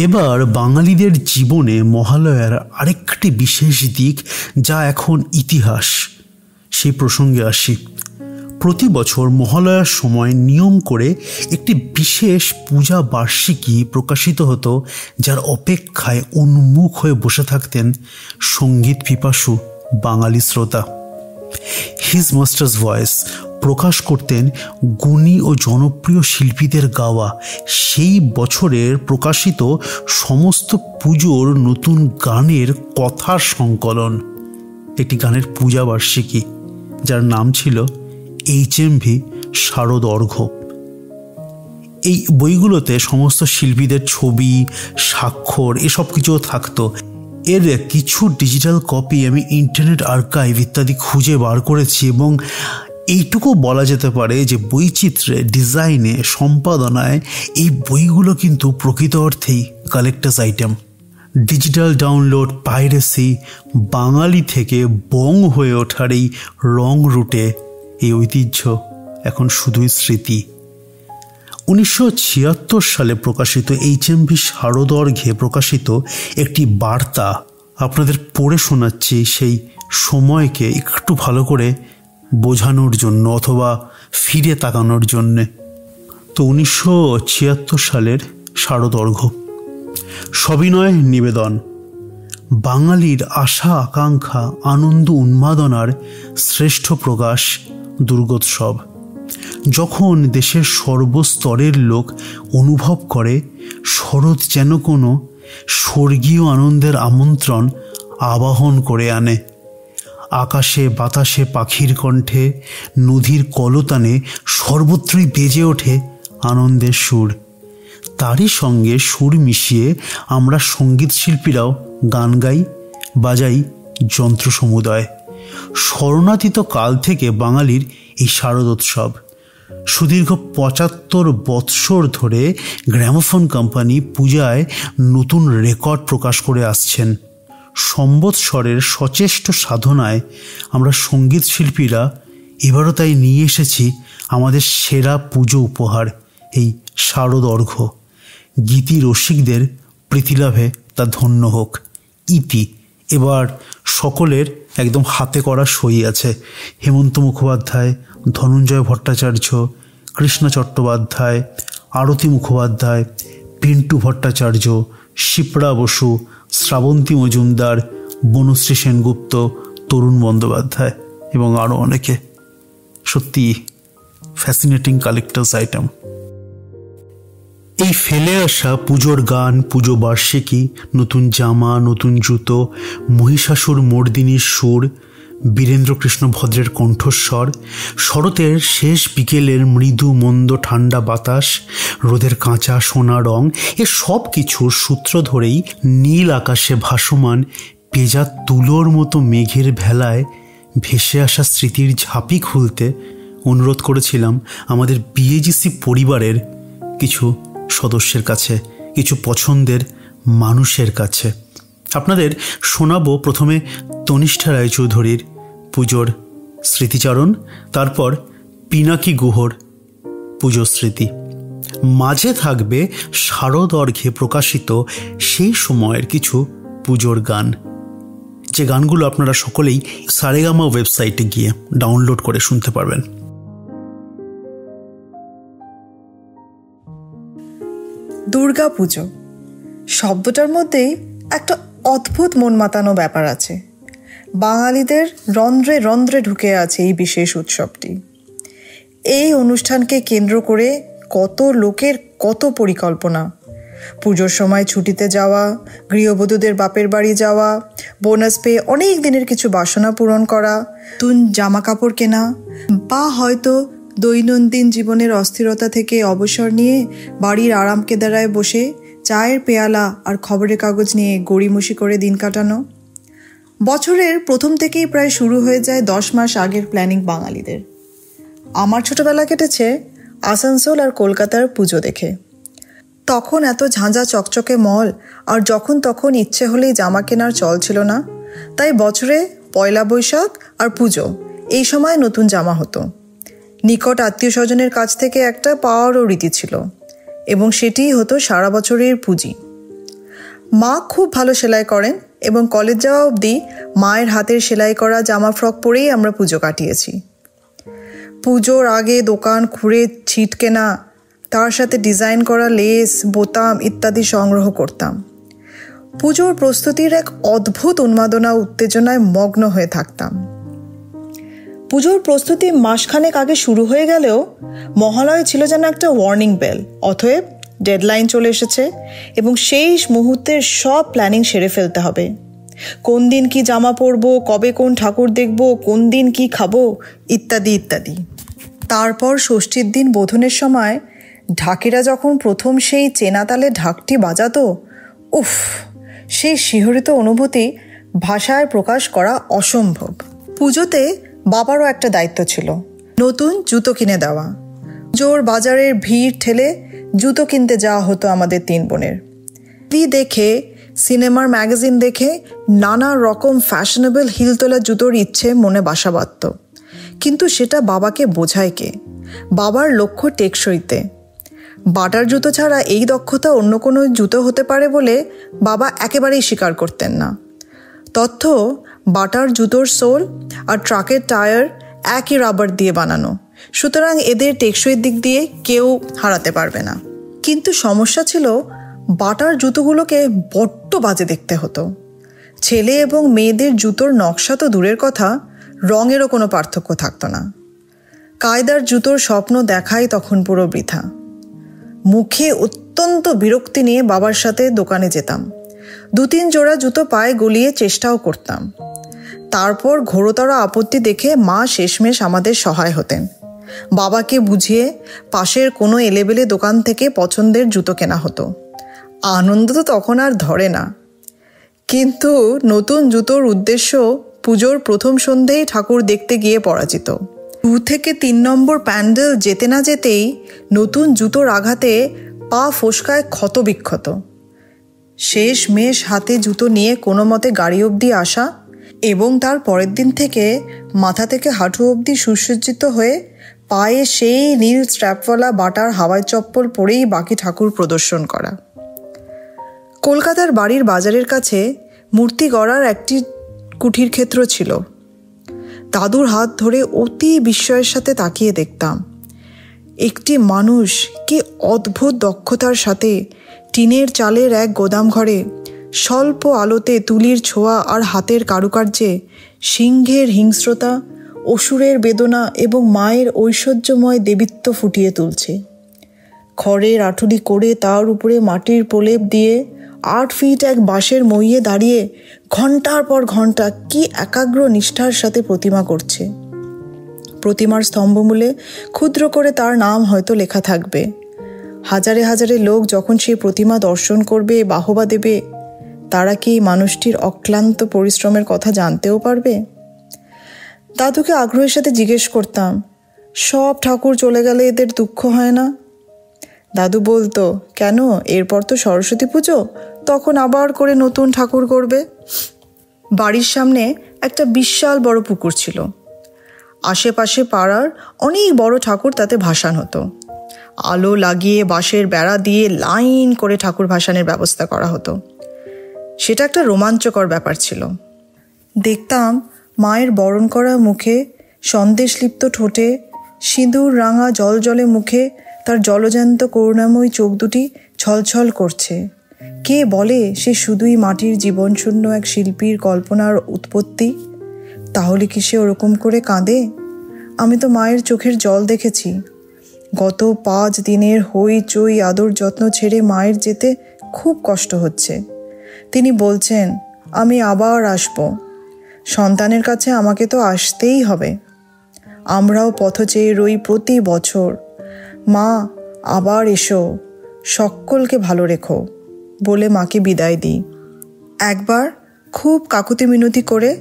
এবার বাঙালিদের জীবনে মহালয়ার আরেকটি বিশেষ দিক যা এখন ইতিহাস, সেই প্রসঙ্গে আসি। প্রতি বছর মহালয়ার সময় নিয়ম করে একটি বিশেষ পূজা বার্ষিকী প্রকাশিত হতো, যার অপেক্ষায় উন্মুখ হয়ে বসে থাকতেন সঙ্গীত পিপাসু বাঙালি শ্রোতা। হিজ মাস্টার্স ভয়েস প্রকাশ করতেন গুণী ও জনপ্রিয় শিল্পীদের গাওয়া সেই বছরের প্রকাশিত সমস্ত পুজোর নতুন গানের কথার সংকলন, একটি গানের পূজা বার্ষিকী যার নাম ছিল HMV শারদর্ঘ্য। এই বইগুলোতে সমস্ত শিল্পীদের ছবি, স্বাক্ষর এসব কিছুও থাকতো। এর কিছু ডিজিটাল কপি আমি ইন্টারনেট আর্কাইভ ইত্যাদি খুঁজে বার করেছি এবং এইটুকু বলা যেতে পারে যে বৈচিত্র্যে, ডিজাইনে, সম্পাদনায় এই বইগুলো কিন্তু প্রকৃত অর্থেই collector's item. Digital download, piracy, Bangali থেকে বং হয়ে ওঠার এই রং রুটে এই ঐতিহ্য এখন শুধুই স্মৃতি। 1976 সালে প্রকাশিত HMV শারদর্ঘ্যে প্রকাশিত একটি বার্তা আপনাদের পড়ে শোনাচ্ছি, সেই সময়কে একটু ভালো করে বোঝানোর জন্য অথবা ফিরে তাকানোর জন্যে। তো 1976 সালের শারদর্ঘ্য। সবিনয় নিবেদন। বাঙালির আশা আকাঙ্ক্ষা, আনন্দ উন্মাদনার শ্রেষ্ঠ প্রকাশ দুর্গোৎসব। যখন দেশের সর্বস্তরের লোক অনুভব করে শরৎ যেন কোনো স্বর্গীয় আনন্দের আমন্ত্রণ আবাহন করে আনে, আকাশে বাতাসে পাখির কণ্ঠে, নদীর কলতানে সর্বত্রই বেজে ওঠে আনন্দের সুর। তারই সঙ্গে সুর মিশিয়ে আমরা সঙ্গীত শিল্পীরাও গান গাই, বাজাই যন্ত্র সমুদায়। স্মরণাতীত কাল থেকে বাঙালির এই শারদোৎসব। সুদীর্ঘ 75 বৎসর ধরে গ্র্যামোফোন কোম্পানি পূজায় নতুন রেকর্ড প্রকাশ করে আসছেন। সম্বৎসরের সচেষ্ট সাধনায় আমরা সঙ্গীত শিল্পীরা এবারও তাই নিয়ে এসেছি আমাদের সেরা পুজো উপহার, এই শারদ অর্ঘ্য। গীতি রসিকদের প্রীতিলাভে তা ধন্য হোক। ইতি এবার সকলের একদম হাতে করা সই আছে। হেমন্ত মুখোপাধ্যায়, ধনঞ্জয় ভট্টাচার্য, কৃষ্ণ চট্টোপাধ্যায়, আরতি মুখোপাধ্যায়, পিন্টু ভট্টাচার্য, শিপ্রা বসু, শ্রাবন্তী মজুমদার, বনশ্রী সেনগুপ্ত, তরুণ বন্দ্যোপাধ্যায় এবং আরও অনেকে। সত্যি ফ্যাসিনেটিং কালেক্টার্স আইটেম। এই ফেলে আসা পুজোর গান, পুজো বার্ষিকী, নতুন জামা, নতুন জুতো, মহিষাসুর মর্দিনীর সুর, বীরেন্দ্রকৃষ্ণ ভদ্রের কণ্ঠস্বর, শরতের শেষ বিকেলের মৃদু মন্দ ঠান্ডা বাতাস, রোদের কাঁচা সোনা রং, এ সব কিছুর সূত্র ধরেই নীল আকাশে ভাসমান পেঁজা তুলোর মতো মেঘের ভেলায় ভেসে আসা স্মৃতির ঝাঁপি খুলতে অনুরোধ করেছিলাম আমাদের বিএজিসি পরিবারের কিছু সদস্যের কাছে, কিছু পছন্দের মানুষের কাছে। আপনাদের শোনাবো প্রথমে তনিষ্ঠা রায়চৌধুরীর পুজোর স্মৃতিচারণ, তারপর পিনাকি গুহর পুজো স্মৃতি। মাঝে থাকবে শারদ অর্ঘ্যে প্রকাশিত সেই সময়ের কিছু পুজোর গান, যে গানগুলো আপনারা সকলেই সারেগামা ওয়েবসাইটে গিয়ে ডাউনলোড করে শুনতে পারবেন। দুর্গা পুজো শব্দটার মধ্যেই একটা অদ্ভুত মন মাতানো ব্যাপার আছে। বাঙালিদের রন্ধ্রে রন্ধ্রে ঢুকে আছে এই বিশেষ উৎসবটি। এই অনুষ্ঠানকে কেন্দ্র করে কত লোকের কত পরিকল্পনা। পুজোর সময় ছুটিতে যাওয়া, গৃহবধূদের বাপের বাড়ি যাওয়া, বোনাস পেয়ে অনেক দিনের কিছু বাসনা পূরণ করা, নতুন জামা কাপড় কেনা, বা হয়তো দৈনন্দিন জীবনের অস্থিরতা থেকে অবসর নিয়ে বাড়ির আরাম কেদারায় বসে চায়ের পেয়ালা আর খবরের কাগজ নিয়ে গড়িমসি করে দিন কাটানো। বছরের প্রথম থেকেই প্রায় শুরু হয়ে যায় 10 মাস আগের প্ল্যানিং বাঙালিদের। আমার ছোটবেলা কেটেছে আসানসোল আর কলকাতার পুজো দেখে। তখন এত ঝাঁঝা চকচকে মল আর যখন তখন ইচ্ছে হলেই জামা কেনার চল ছিল না, তাই বছরে পয়লা বৈশাখ আর পুজো এই সময় নতুন জামা হতো। নিকট আত্মীয় স্বজনের কাছ থেকে একটা পাওয়ারও রীতি ছিল এবং সেটিই হতো সারা বছরের পুঁজি। মা খুব ভালো সেলাই করেন এবং কলেজ যাওয়া অবধি মায়ের হাতের সেলাই করা জামা ফ্রক পরেই আমরা পুজো কাটিয়েছি। পুজোর আগে দোকান খুঁড়ে ছিট কেনা, তার সাথে ডিজাইন করা লেস, বোতাম ইত্যাদি সংগ্রহ করতাম। পুজোর প্রস্তুতির এক অদ্ভুত উন্মাদনা উত্তেজনায় মগ্ন হয়ে থাকতাম। পুজোর প্রস্তুতি মাসখানেক আগে শুরু হয়ে গেলেও মহালয় ছিল যেন একটা ওয়ার্নিং বেল। অতএব ডেডলাইন চলে এসেছে এবং শেষ মুহূর্তের সব প্ল্যানিং সেরে ফেলতে হবে। কোন দিন কি জামা পরবো, কবে কোন ঠাকুর দেখবো, কোন দিন কি খাবো ইত্যাদি ইত্যাদি। তারপর ষষ্ঠীর দিন বোধনের সময় ঢাকিরা যখন প্রথম সেই চেনা তালে ঢাকটি বাজাতো, উফ, সেই শিহরিত অনুভূতি ভাষায় প্রকাশ করা অসম্ভব। পুজোতে বাবারও একটা দায়িত্ব ছিল, নতুন জুতো কিনে দেওয়া। জোর বাজারের ভিড় ঠেলে জুতো কিনতে যাওয়া হতো আমাদের 3 বোনের। টিভি দেখে, সিনেমার ম্যাগাজিন দেখে নানা রকম ফ্যাশনেবল হিলতোলা জুতোর ইচ্ছে মনে বাসা বাঁধত। কিন্তু সেটা বাবাকে বোঝায় কে? বাবার লক্ষ্য টেকসইতে। বাটার জুতো ছাড়া এই দক্ষতা অন্য কোনো জুতো হতে পারে বলে বাবা একেবারেই স্বীকার করতেন না। তথ্য বাটার জুতোর সোল আর ট্রাকের টায়ার একই রাবার দিয়ে বানানো, সুতরাং এদের টেকসইয়ের দিক দিয়ে কেউ হারাতে পারবে না। কিন্তু সমস্যা ছিল বাটার জুতোগুলোকে বড্ড বাজে দেখতে হতো। ছেলে এবং মেয়েদের জুতোর নকশা তো দূরের কথা, রঙেরও কোনো পার্থক্য থাকতো না। কায়দার জুতোর স্বপ্ন দেখাই তখন পুরো বৃথা। মুখে অত্যন্ত বিরক্তি নিয়ে বাবার সাথে দোকানে যেতাম। 2-3 জোড়া জুতো পায়ে গলিয়ে চেষ্টাও করতাম। তারপর ঘোরতর আপত্তি দেখে মা শেষমেশ আমাদের সহায় হতেন। বাবাকে বুঝিয়ে পাশের কোনো এলেবেলে দোকান থেকে পছন্দের জুতো কেনা হতো। আনন্দ তো তখন আর ধরে না। কিন্তু নতুন জুতোর উদ্দেশ্য পুজোর প্রথম সন্ধেই ঠাকুর দেখতে গিয়ে পরাজিত। 2 থেকে 3 নম্বর প্যান্ডেল যেতে না যেতেই নতুন জুতোর আঘাতে পা ফোসকায় ক্ষত বিক্ষত। শেষ মেশ হাতে জুতো নিয়ে কোনো মতে গাড়ি অবধি আসা, এবং তার পরের দিন থেকে মাথা থেকে হাঁটু অবধি সুসজ্জিত হয়ে পায়ে সেই নীল স্ট্র্যাপওয়ালা বাটার হাওয়াই চপ্পল পরেই বাকি ঠাকুর প্রদর্শন করা। কলকাতার বাড়ির বাজারের কাছে মূর্তি গড়ার একটি কুঠির ক্ষেত্র ছিল। দাদুর হাত ধরে অতি বিস্ময়ের সাথে তাকিয়ে দেখতাম একটি মানুষ কি অদ্ভুত দক্ষতার সাথে টিনের চালের এক গোদাম ঘরে স্বল্প আলোতে তুলির ছোঁয়া আর হাতের কারুকার্যে সিংহের হিংস্রতা, অসুরের বেদনা এবং মায়ের ঐশ্বর্যময় দেবীত্ব ফুটিয়ে তুলছে। খড়ের আঁঠুলি করে তার উপরে মাটির প্রলেপ দিয়ে 8 ফিট এক বাঁশের মইয়ে দাঁড়িয়ে ঘন্টার পর ঘন্টা কি একাগ্র নিষ্ঠার সাথে প্রতিমা করছে। প্রতিমার স্তম্ভমূলে ক্ষুদ্র করে তার নাম হয়তো লেখা থাকবে। হাজারে হাজারে লোক যখন সেই প্রতিমা দর্শন করবে, বাহবা দেবে, তারা কি মানুষটির অক্লান্ত পরিশ্রমের কথা জানতেও পারবে? দাদুকে আগ্রহের সাথে জিজ্ঞেস করতাম, সব ঠাকুর চলে গেলে এদের দুঃখ হয় না? দাদু বলতো, কেন, এরপর তো সরস্বতী পুজো, তখন আবার করে নতুন ঠাকুর করবে। বাড়ির সামনে একটা বিশাল বড় পুকুর ছিল। আশেপাশে পাড়ার অনেক বড় ঠাকুর তাতে ভাসান হতো। আলো লাগিয়ে বাঁশের বেড়া দিয়ে লাইন করে ঠাকুর ভাসানের ব্যবস্থা করা হতো। সেটা একটা রোমাঞ্চকর ব্যাপার ছিল। দেখতাম মায়ের বরণ করা মুখে, সন্দেশলিপ্ত ঠোঁটে, সিঁদুর রাঙা জলজলে মুখে তার জলজান্ত করুণাময়ী চোখ দুটি ছলছল করছে। কে বলে সে শুধুই মাটির জীবনশূন্য এক শিল্পীর কল্পনার উৎপত্তি? তাহলে কি সে ওরকম করে কাঁদে? আমি তো মায়ের চোখের জল দেখেছি। গত 5 দিনের হইচই আদর যত্ন ছেড়ে মায়ের যেতে খুব কষ্ট হচ্ছে। তিনি বলছেন, আমি আবার আসব। সন্তানের কাছে আমাকে তো আসতেই হবে। আমরাও পথ চেয়ে রই প্রতি বছর, মা আবার এসো, সকলকে ভালো রেখো বলে মাকে বিদায় দিই। একবার খুব কাকুতি মিনতি করে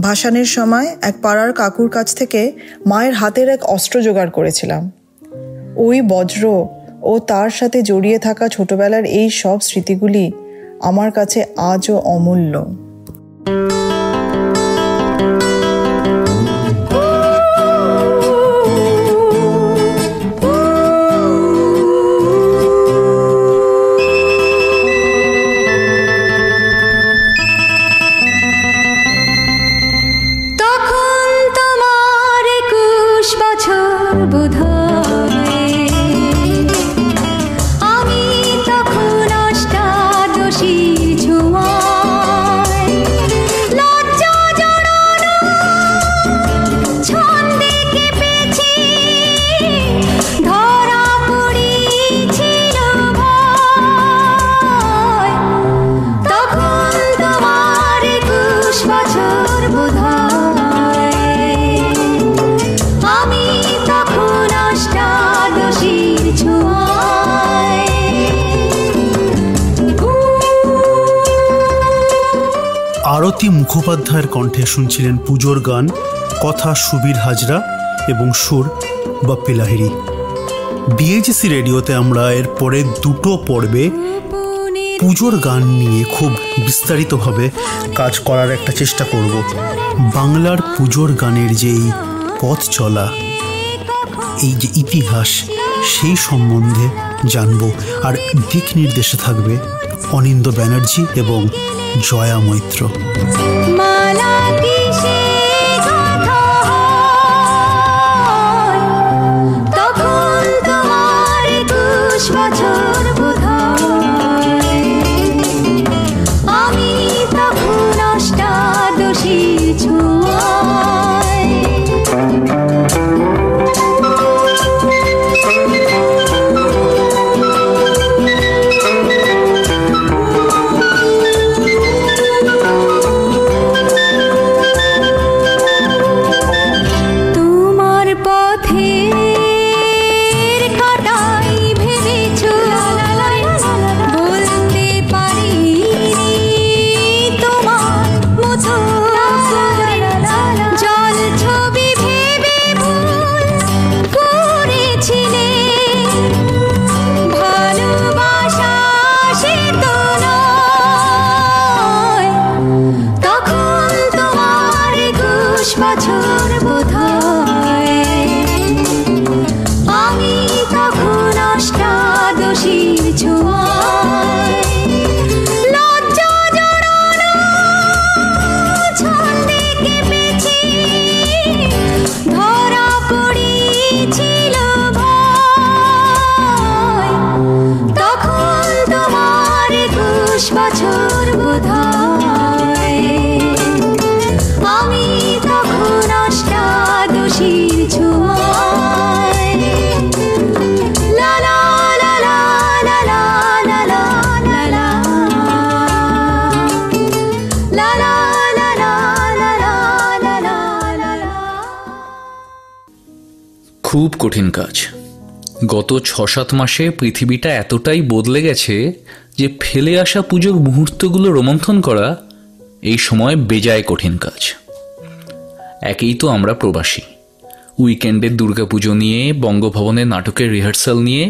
ভাসানের সময় এক পাড়ার কাকুর কাছ থেকে মায়ের হাতের এক অস্ত্র জোগাড় করেছিলাম। ওই বজ্র ও তার সাথে জড়িয়ে থাকা ছোটবেলার এই সব স্মৃতিগুলি আমার কাছে আজও অমূল্য। আরতি মুখোপাধ্যায়ের কণ্ঠে শুনছিলেন পুজোর গান, কথা সুবীর হাজরা এবং সুর বাপ্পি লাহিড়ী। বিএইচএসসি রেডিওতে আমরা এর পরের 2টো পর্বে পুজোর গান নিয়ে খুব বিস্তারিতভাবে কাজ করার একটা চেষ্টা করব। বাংলার পুজোর গানের যে এই পথ চলা, এই যে ইতিহাস, সেই সম্বন্ধে জানব। আর দিক নির্দেশে থাকবে অনিন্দ্য ব্যানার্জি এবং জয়া মৈত্র। বোধহয় আমি তখন অষ্টাদশীর ছোঁয়ায়। লা লা লা লা লা লা লা লা লা লা লা লা লা লা লা লা লা লা। খুব কঠিন কাজ। গত 6-7 মাসে পৃথিবীটা এতটাই বদলে গেছে যে ফেলে আসা পুজোর মুহূর্তগুলো রোমন্থন করা এই সময় বেজায় কঠিন কাজ। একেই তো আমরা প্রবাসী, উইকেন্ডের দুর্গাপুজো নিয়ে, বঙ্গভবনের নাটকের রিহার্সাল নিয়ে,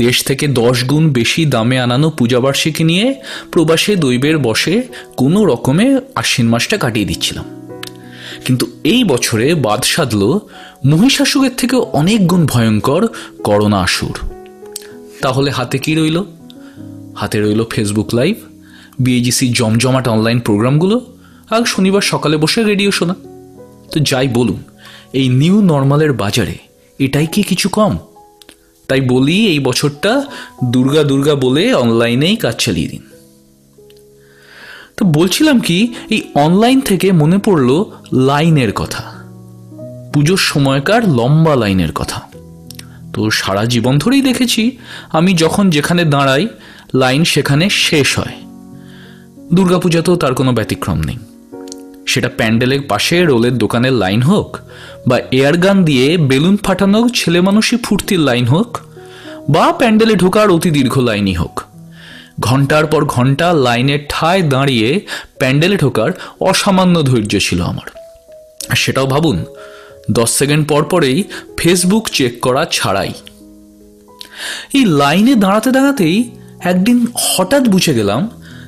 দেশ থেকে 10 গুণ বেশি দামে আনানো পূজাবার্ষিকী নিয়ে প্রবাসে দৈবের বসে কোনো রকমে আশ্বিন মাসটা কাটিয়ে দিচ্ছিলাম। কিন্তু এই বছরে বাদ সাধল মহিষাসুরের থেকেও অনেক গুণ ভয়ঙ্কর করোনা আসুর। তাহলে হাতে কি রইল? হাতে রইল ফেসবুক লাইভ, বিএজিসি জমজমাট অনলাইন প্রোগ্রামগুলো, আর শনিবার সকালে বসে রেডিও শোনা। তো যাই বলুন, এই নিউ নর্মালের বাজারে এটাই কি কিছু কম? তাই বলি, এই বছরটা দুর্গা দুর্গা বলে অনলাইনেই কাজ চালিয়ে দিন। তো বলছিলাম কি, এই অনলাইন থেকে মনে পড়ল লাইনের কথা, পুজোর সময়কার লম্বা লাইনের কথা। তো সারা জীবন ধরেই দেখেছি আমি যখন যেখানে দাঁড়াই লাইন সেখানে শেষ হয়। দুর্গাপূজাতেও তার কোনো ব্যতিক্রম নেই। সেটা প্যান্ডেলের পাশে রোলের দোকানের লাইন হোক, বা এয়ার গান দিয়ে বেলুন ফাটানো ছেলে মানুষই ফুর্তির লাইন হোক, বা প্যান্ডেলে ঢোকার অতি দীর্ঘ লাইনই হোক, ঘন্টার পর ঘন্টা লাইনের ঠায় দাঁড়িয়ে প্যান্ডেলে ঢোকার অসামান্য ধৈর্য ছিল আমার। আর সেটাও ভাবুন, 10 সেকেন্ড পর পরেই ফেসবুক চেক করা ছাড়াই। এই লাইনে দাঁড়াতে দাঁড়াতেই একদিন হঠাৎ বুঝে গেলাম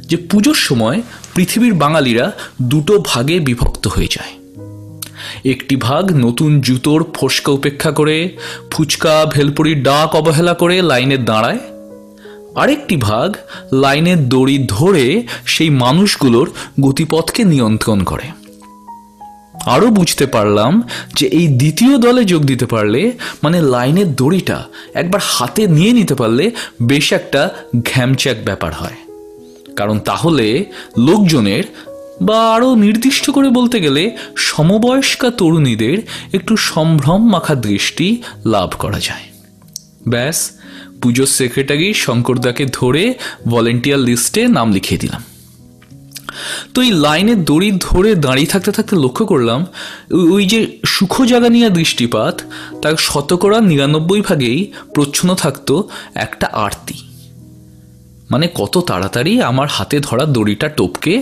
যে পুজোর সময় পৃথিবীর বাঙালিরা 2 ভাগে বিভক্ত হয়ে যায়। একটি ভাগ নতুন জুতোর ফোসকা উপেক্ষা করে, ফুচকা ভেলপুরির ডাক অবহেলা করে লাইনে দাঁড়ায়। আরেকটি ভাগ লাইনের দড়ি ধরে সেই মানুষগুলোর গতিপথকে নিয়ন্ত্রণ করে। আরও বুঝতে পারলাম যে এই দ্বিতীয় দলে যোগ দিতে পারলে, মানে লাইনের দড়িটা একবার হাতে নিয়ে নিতে পারলে বেশ একটা ঘ্যামচ্যাক ব্যাপার হয়। কারণ তাহলে লোকজনের, বা আরও নির্দিষ্ট করে বলতে গেলে সমবয়স্কা তরুণীদের একটু সম্ভ্রম মাখা দৃষ্টি লাভ করা যায়। ব্যাস, পুজোর সেক্রেটারি শঙ্করদাকে ধরে ভলেন্টিয়ার লিস্টে নাম লিখিয়ে দিলাম। তো এই লাইনের দড়ি ধরে দাঁড়িয়ে থাকতে থাকতে লক্ষ্য করলাম ওই যে সুখো জাগানিয়া দৃষ্টিপাত, তার 99% ভাগেই প্রচ্ছন্ন থাকতো একটা আরতি। মানে কত তাড়াতাড়ি আমার হাতে ধরা দড়িটা টপকে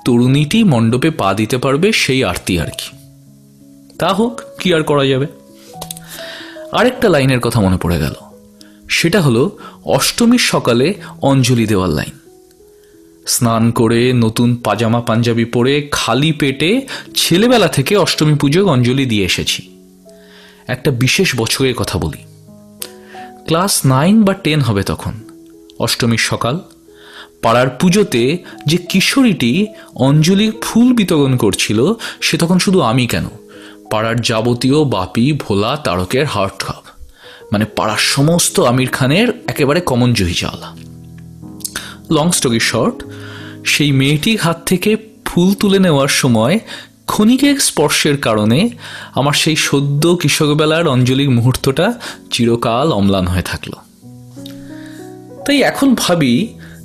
তরুণীটি মণ্ডপে পা দিতে পারবে সেই আরতি আর কি। তা হোক, কি আর করা যাবে। আরেকটা লাইনের কথা মনে পড়ে গেল, সেটা হলো অষ্টমীর সকালে অঞ্জলি দেওয়ার লাইন। স্নান করে নতুন পাজামা পাঞ্জাবি পরে খালি পেটে ছেলেবেলা থেকে অষ্টমী পুজোয় অঞ্জলি দিয়ে এসেছি। একটা বিশেষ বছরের কথা বলি, ক্লাস 9 বা 10 হবে তখন। অষ্টমীর সকাল, পাড়ার পুজোতে যে কিশোরীটি অঞ্জলির ফুল বিতরণ করছিল সে তখন শুধু আমি কেন, পাড়ার যাবতীয় বাপি ভোলা তারকের হার্ট কাপ, মানে পাড়ার সমস্ত আমির খানের একেবারে কমন জহি চাওলা। লং স্টোরি শর্ট, সেই মেয়েটির হাত থেকে ফুল তুলে নেওয়ার সময় ক্ষণিকের স্পর্শের কারণে আমার সেই সদ্য কিশোরবেলার অঞ্জলির মুহূর্তটা চিরকাল অম্লান হয়ে থাকলো। তাই এখন ভাবি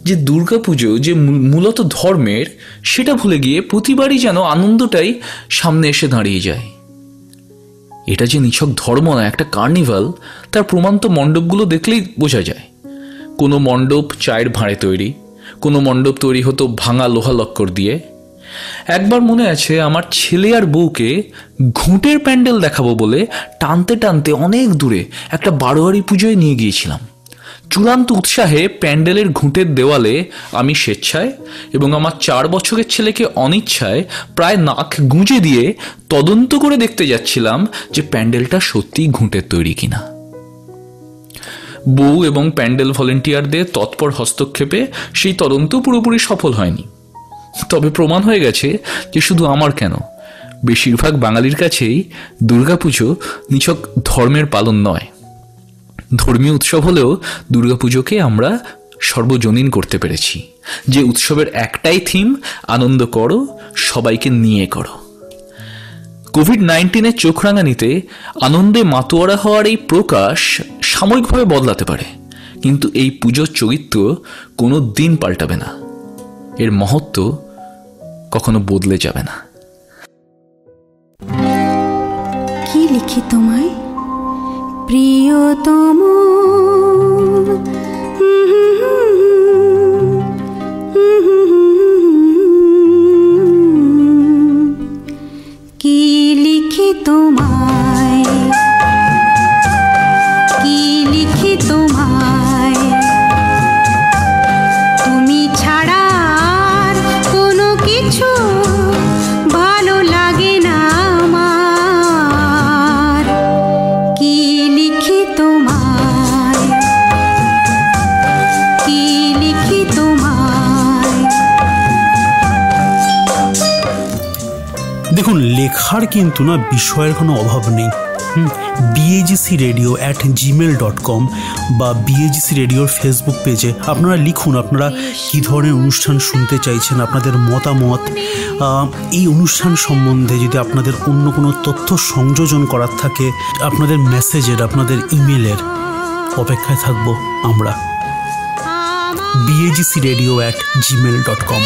যে দুর্গাপুজো যে মূলত ধর্মের, সেটা ভুলে গিয়ে প্রতিবারই যেন আনন্দটাই সামনে এসে দাঁড়িয়ে যায়। এটা যে নিছক ধর্ম না, একটা কার্নিভাল, তার প্রমাণ তো মণ্ডপগুলো দেখলেই বোঝা যায়। কোনো মণ্ডপ চায়ের ভাঁড়ে তৈরি, কোনো মণ্ডপ তৈরি হতো ভাঙা লোহা লক্কর দিয়ে। একবার মনে আছে, আমার ছেলে আর বউকে ঘুঁটের প্যান্ডেল দেখাবো বলে টানতে টানতে অনেক দূরে একটা বারোয়ারি পুজোয় নিয়ে গিয়েছিলাম। চূড়ান্ত উৎসাহে প্যান্ডেলের ঘুঁটের দেওয়ালে আমি স্বেচ্ছায় এবং আমার 4 বছরের ছেলেকে অনিচ্ছায় প্রায় নাক গুঁজে দিয়ে তদন্ত করে দেখতে যাচ্ছিলাম যে প্যান্ডেলটা সত্যি ঘুঁটের তৈরি কিনা। বউ এবং প্যান্ডেল ভলেন্টিয়ারদের তৎপর হস্তক্ষেপে সেই তদন্ত পুরোপুরি সফল হয়নি। তবে প্রমাণ হয়ে গেছে যে শুধু আমার কেন, বেশিরভাগ বাঙালির কাছেই দুর্গাপুজো নিছক ধর্মের পালন নয়। ধর্মীয় উৎসব হলেও দুর্গাপুজোকে আমরা সর্বজনীন করতে পেরেছি, যে উৎসবের একটাই থিম, আনন্দ করো, সবাইকে নিয়ে করো। কোভিড-19 চোখ রাঙানিতে আনন্দে মাতোয়ারা হওয়ার এই প্রকাশ সাময়িকভাবে বদলাতে পারে, কিন্তু এই পুজোর চরিত্র কোনো দিন পাল্টাবে না, এর মহত্ব কখনো বদলে যাবে না। কি লিখি তোমায় প্রিয়তম, কি লিখি তোমায়, কি লিখি তোমায়, তুমি ছাড়া আর কোনো কিছু ভালো লাগে না আমার। কি লিখি তোমায়, কি লিখি তোমায়। দেখুন, লেখার কিন্তু না বিষয়ের কোনো অভাব নেই। BAGCradio@gmail.com বা BAGC রেডিওর ফেসবুক পেজে আপনারা লিখুন আপনারা কী ধরনের অনুষ্ঠান শুনতে চাইছেন, আপনাদের মতামত। এই অনুষ্ঠান সম্বন্ধে যদি আপনাদের অন্য কোনো তথ্য সংযোজন করার থাকে, আপনাদের মেসেজের, আপনাদের ইমেলের অপেক্ষায় থাকবো আমরা। BAGCradio@gmail.com।